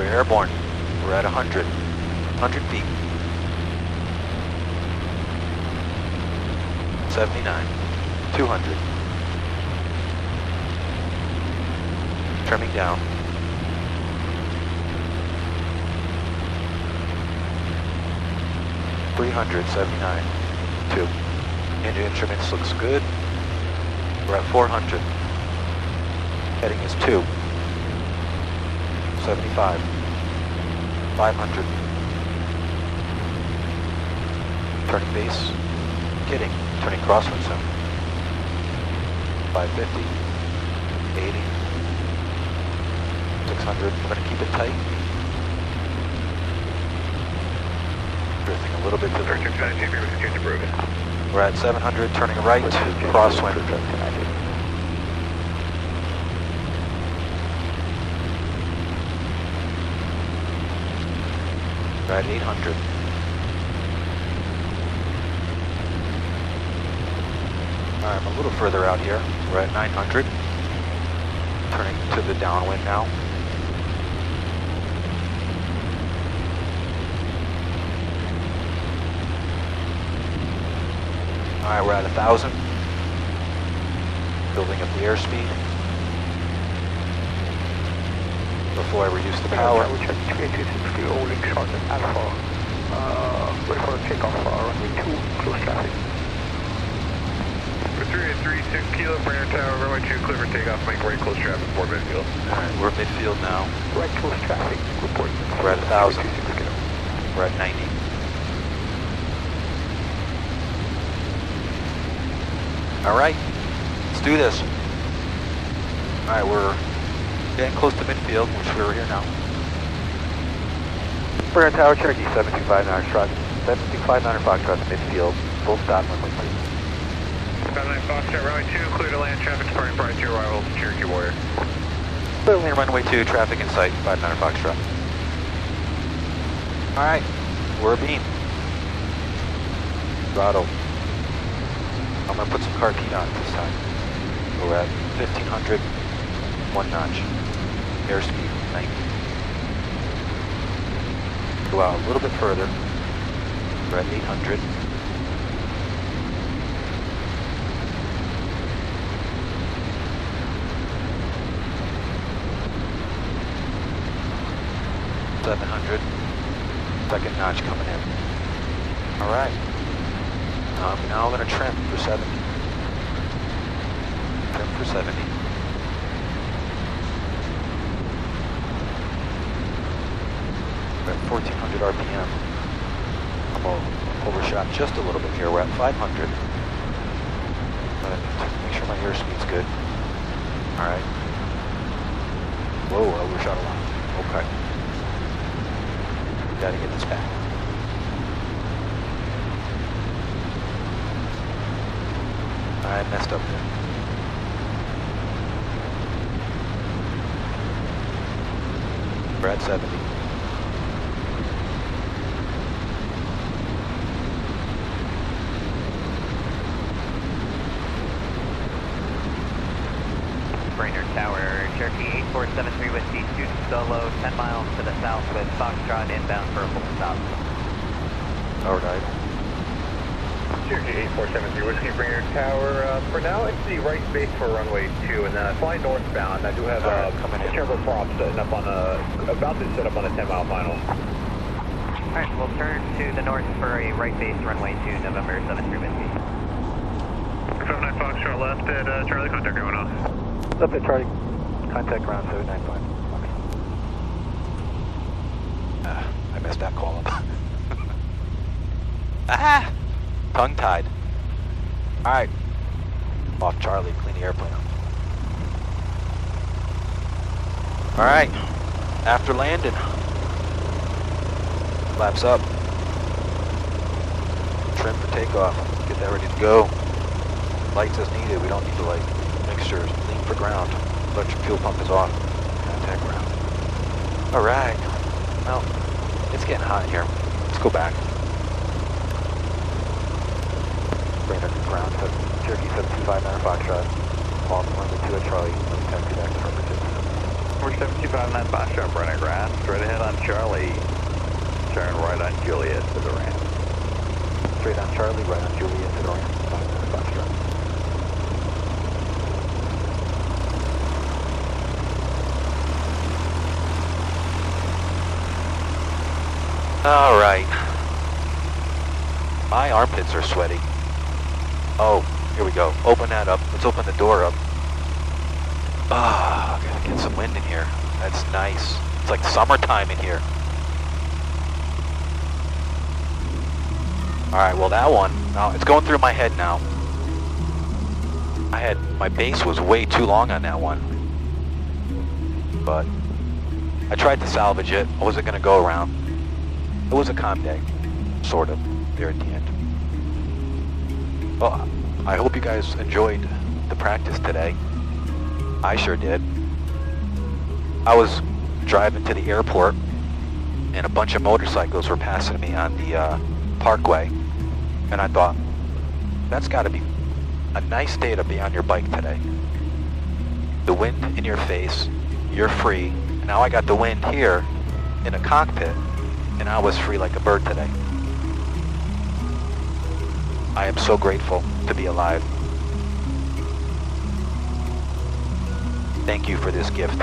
We're airborne. We're at 100 feet. 79, 200. Trimming down. 379, 2. Engine instruments looks good. We're at 400. Heading is 2. 75. 500. Turning base. Kidding. Turning crosswind soon. 550. 80. 600. We're going to keep it tight. Drifting a little bit to the... We're at 700, turning right, crosswind. We're at 800. I'm a little further out here. We're at 900. Turning to the downwind now. Alright, we're at 1,000. Building up the airspeed. Before I reduce the power. We'll check 2826 all link short at Alpha. Ready for takeoff, runway 2, close traffic. For 3836 Kilo, Brainerd Tower, runway 2, clear for takeoff, make right close traffic, report midfield. Alright, we're midfield now. Right close traffic, report. We're at 1,000. We're at 90. Alright, let's do this. Alright, we're getting close to midfield, which we're here now. Brainerd Tower, Cherokee 7259 Foxtrot, 7259 Foxtrot, midfield, full stop, runway 2. 59 Foxtrot, runway 2, clear to land traffic, departing prior to your arrival, Cherokee Warrior. Clear to land runway 2, traffic in sight, 59 Foxtrot. Alright, we're abeam. Throttle. I'm going to put some car heat on this time. We're at 1500, 1 notch. Airspeed 90. Go out a little bit further. We're at 800. Second notch coming in. Alright. Now I'm going to trim for 70. Trim for 70. We're at 1400 RPM. I'm overshot just a little bit here. We're at 500. But make sure my airspeed's good. Alright. Whoa, I overshot a lot. Okay. Gotta get this back. I messed up there. We're at 70. Brainerd Tower, Cherokee 8473 Whiskey, student solo, 10 miles to the south with Foxtrot inbound for a full stop. Alright. Cherokee 8473 Whiskey, Brainerd Tower. For now, it's the right base for runway 2, and flying northbound. I do have turbo props setting up on about to set up on a 10-mile final. Alright, we'll turn to the north for a right base runway 2, November 73 Whiskey. 59 Foxtrot left at Charlie, contact going off. Left at Charlie, contact ground 795. I messed that call up. Ah! Tongue-tied. Alright. Off Charlie, clean the airplane up. Alright. After landing. Flaps up. Trim for takeoff. Get that ready to go. Lights as needed. We don't need the light. Mixtures. Lean for ground. Electric fuel pump is off. Contact ground. Alright. Well, it's getting hot in here. Let's go back. Brainerd ground, Cherokee 7259 Foxtrot. Off runway 2 at Charlie. Let me taxi back to Harbour 2. 4725 Foxtrot, running right, straight ahead on Charlie. Turn right on Juliet to the ramp. Straight on Charlie, right on Juliet to the ramp. Foxtrot. All right. My armpits are sweaty. Oh, here we go. Open that up. Let's open the door up. Ah, gotta get some wind in here. That's nice. It's like summertime in here. All right, well that one, it's going through my head now. My base was way too long on that one. But I tried to salvage it. I wasn't gonna go around. It was a calm day, sort of, there at the end. Well, I hope you guys enjoyed the practice today. I sure did. I was driving to the airport and a bunch of motorcycles were passing me on the parkway, and I thought, that's gotta be a nice day to be on your bike today. The wind in your face, you're free, and now I got the wind here in a cockpit, and I was free like a bird today. I am so grateful to be alive. Thank you for this gift.